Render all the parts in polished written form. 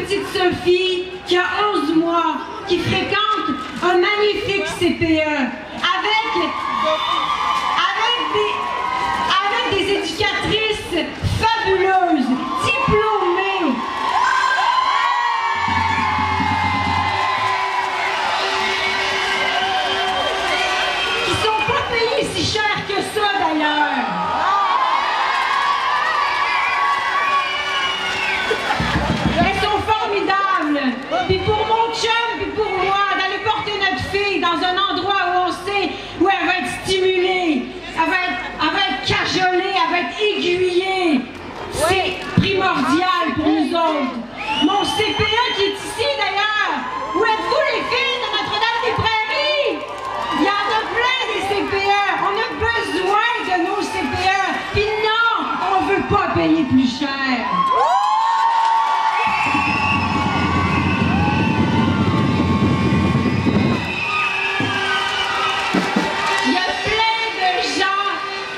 petite Sophie qui a 11 mois, qui fréquente un magnifique CPE avec des éducatrices fabuleuses, diplômées. Qui sont pas payées si cher que ça d'ailleurs. Elles sont formidables. Puis pour mon chum, puis pour moi, d'aller porter notre fille dans un endroit où on sait où elle va être stimulée, elle va être cajolée, elle va être aiguillée. C'est primordial pour nous autres. Mon CPE qui est ici d'ailleurs. Où êtes-vous les filles de Notre-Dame-des-Prairies? Il y en a plein des CPE. On a besoin de nos CPE. Puis non, on ne veut pas payer plus cher. Il y a plein de gens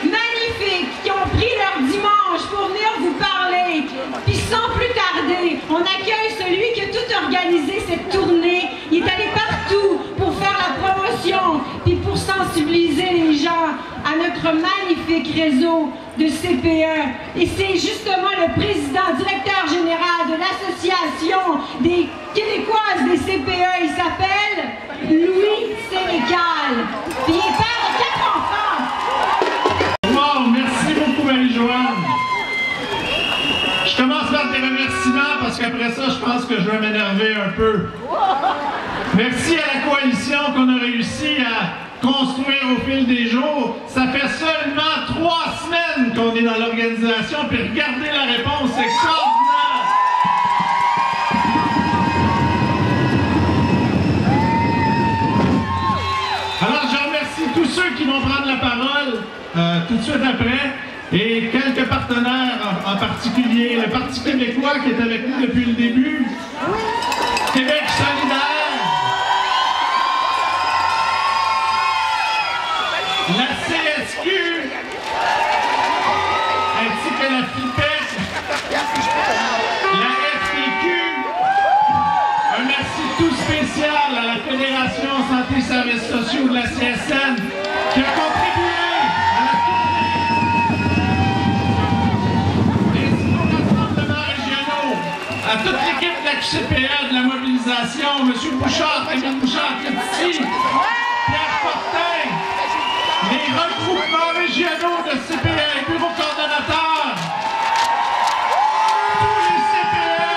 magnifiques qui ont pris leur dimanche pour venir vous parler. Puis sans plus tarder, on accueille celui qui a tout organisé cette tournée. Il est allé partout pour faire la promotion, puis pour sensibiliser les gens à notre magnifique réseau de CPE. Et c'est justement le président, directeur général de l'Association des Québécoises des CPE. Il s'appelle Louis Sénécal. Puis il est père de 4 enfants. Wow, merci beaucoup Marie-Joanne. Je commence par des remerciements parce qu'après ça, je pense que je vais m'énerver un peu. Merci à la coalition qu'on a réussi à construire au fil des jours. Ça fait seulement 3 semaines qu'on est dans l'organisation, puis regardez la réponse, c'est extraordinaire. Alors, je remercie tous ceux qui vont prendre la parole tout de suite après. Et quelques partenaires en particulier, le Parti québécois qui est avec nous depuis le début, Québec solidaire, la CSQ, ainsi que la FIPEC, la FTQ, un merci tout spécial à la Fédération Santé et Services sociaux de la CSN qui a contribué à la à toute l'équipe de la QCPA, de la mobilisation, M. Bouchard, Camille Bouchard qui est ici, Pierre Fortin, les regroupements régionaux de CPA, les bureaux coordonnateurs, tous les CPA,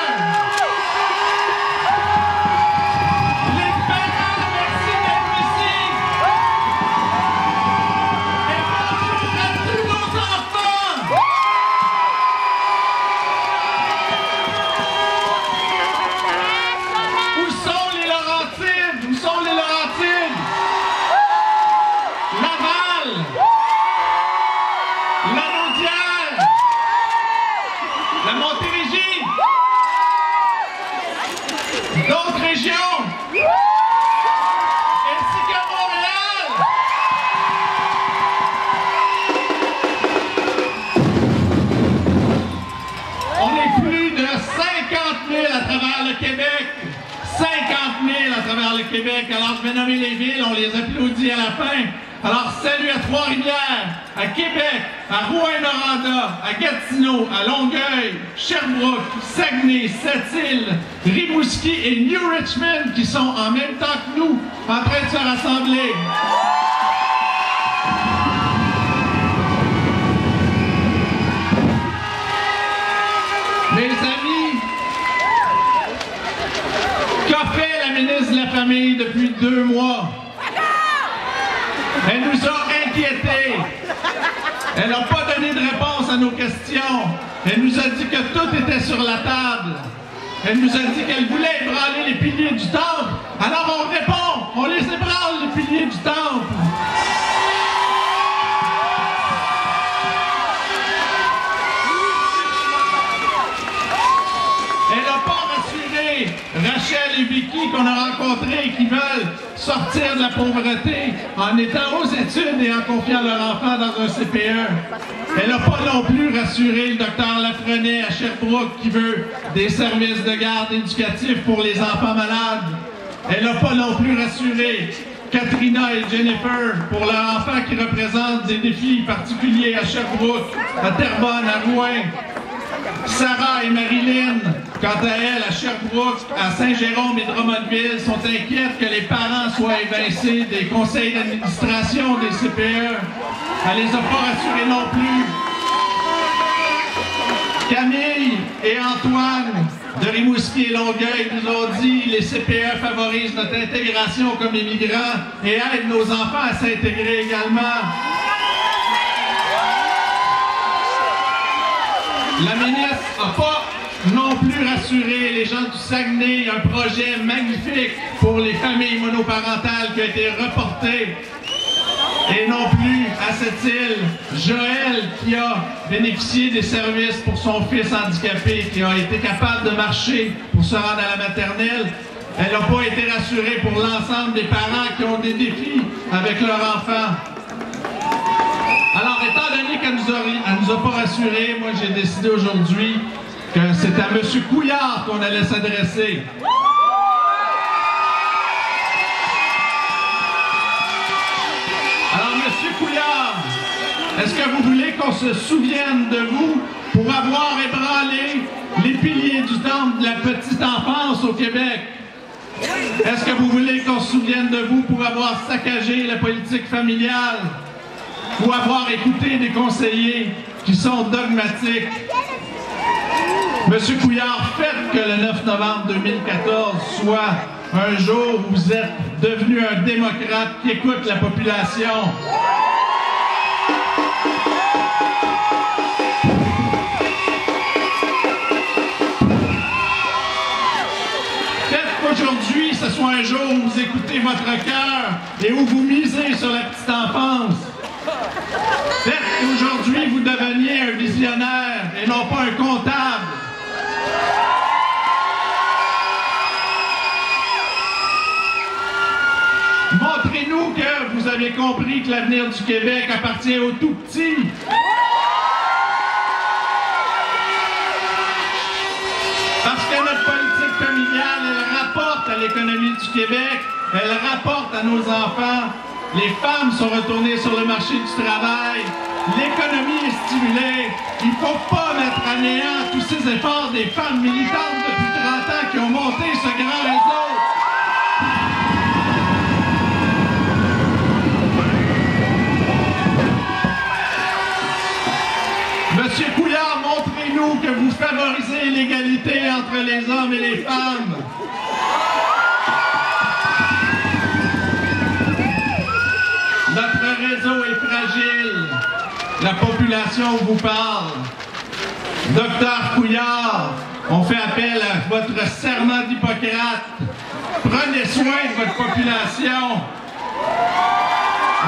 les parents, merci d'être ici, et bonjour à tous nos enfants! Où sont les Laurentides? Où sont les Laurentides? Laval! La Naudière! La Montérégie! D'autres régions! Ainsi qu'à Montréal! On est plus de 50 000 à travers le Québec. 50 000 à travers le Québec. Alors, je vais nommer les villes, on les applaudit à la fin. Alors, salut à Trois-Rivières, à Québec, à Rouyn-Noranda, à Gatineau, à Longueuil, Sherbrooke, Saguenay, Sept-Îles, Rimouski et New Richmond qui sont en même temps que nous en train de se rassembler. Mes amis, qu'a fait la ministre de la Famille depuis 2 mois? Elle nous a inquiétés. Elle n'a pas donné de réponse à nos questions. Elle nous a dit que tout était sur la table. Elle nous a dit qu'elle voulait ébranler les piliers du temple. Alors on répond, on les ébranle les piliers du temple. Elle n'a pas rassuré Rachel et Vicky qu'on a rencontrés et qui veulent sortir de la pauvreté en étant aux études et en confiant leur enfant dans un CPE. Elle n'a pas non plus rassuré le docteur Lafrenet à Sherbrooke qui veut des services de garde éducatifs pour les enfants malades. Elle n'a pas non plus rassuré Katrina et Jennifer pour leurs enfants qui représentent des défis particuliers à Sherbrooke, à Terrebonne, à Rouen. Sarah et Marilyn, quant à elles, à Sherbrooke, à Saint-Jérôme et Drummondville, sont inquiètes que les parents soient évincés des conseils d'administration des CPE. Elle les a pas rassurés non plus. Camille et Antoine de Rimouski et Longueuil nous ont dit que les CPE favorisent notre intégration comme immigrants et aident nos enfants à s'intégrer également. La ministre n'a pas non plus rassuré les gens du Saguenay, un projet magnifique pour les familles monoparentales qui a été reporté. Et non plus à cette île, Joël qui a bénéficié des services pour son fils handicapé, qui a été capable de marcher pour se rendre à la maternelle. Elle n'a pas été rassurée pour l'ensemble des parents qui ont des défis avec leur enfant. Alors, étant donné qu'elle nous a pas rassurés, moi j'ai décidé aujourd'hui que c'est à M. Couillard qu'on allait s'adresser. Alors, M. Couillard, est-ce que vous voulez qu'on se souvienne de vous pour avoir ébranlé les piliers du temple de la petite enfance au Québec? Est-ce que vous voulez qu'on se souvienne de vous pour avoir saccagé la politique familiale? Ou avoir écouté des conseillers qui sont dogmatiques? Monsieur Couillard, faites que le 9 novembre 2014 soit un jour où vous êtes devenu un démocrate qui écoute la population. Faites qu'aujourd'hui, ce soit un jour où vous écoutez votre cœur et où vous misez sur la petite enfance. Faites qu'aujourd'hui, vous deveniez un visionnaire et non pas un comptable. Montrez-nous que vous avez compris que l'avenir du Québec appartient aux tout-petits. Parce que notre politique familiale, elle rapporte à l'économie du Québec, elle rapporte à nos enfants. Les femmes sont retournées sur le marché du travail. L'économie est stimulée. Il ne faut pas mettre à néant tous ces efforts des femmes militantes depuis 30 ans qui ont monté ce grand réseau. Monsieur Couillard, montrez-nous que vous favorisez l'égalité entre les hommes et les femmes. Notre réseau est fragile. La population vous parle. Docteur Couillard, on fait appel à votre serment d'Hippocrate. Prenez soin de votre population.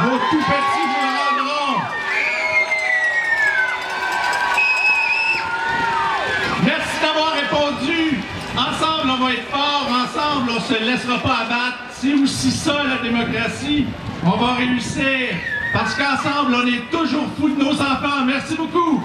Vos tout-petits vous le rendront. Merci d'avoir répondu. Ensemble, on va être forts. Ensemble, on ne se laissera pas abattre. C'est aussi ça, la démocratie. On va réussir. Parce qu'ensemble, on est toujours fous de nos enfants. Merci beaucoup.